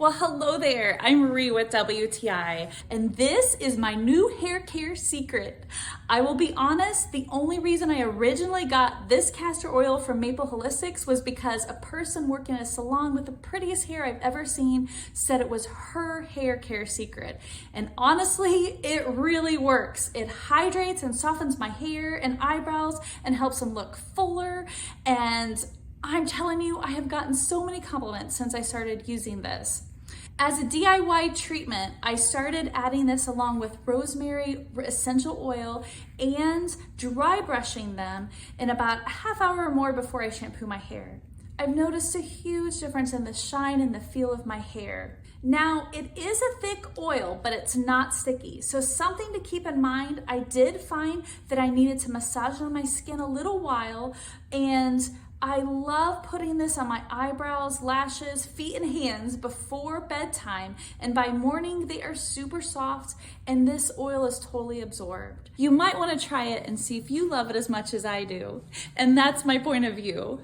Well, hello there. I'm Marie with WTI, and this is my new hair care secret. I will be honest, the only reason I originally got this castor oil from Maple Holistics was because a person working in a salon with the prettiest hair I've ever seen said it was her hair care secret. And honestly, it really works. It hydrates and softens my hair and eyebrows and helps them look fuller. And I'm telling you, I have gotten so many compliments since I started using this. As a DIY treatment, I started adding this along with rosemary essential oil and dry brushing them in about a half hour or more before I shampoo my hair. I've noticed a huge difference in the shine and the feel of my hair. Now, it is a thick oil, but it's not sticky. So something to keep in mind, I did find that I needed to massage on my skin a little while, and I love putting this on my eyebrows, lashes, feet, and hands before bedtime, and by morning they are super soft and this oil is totally absorbed. You might want to try it and see if you love it as much as I do. And that's my point of view.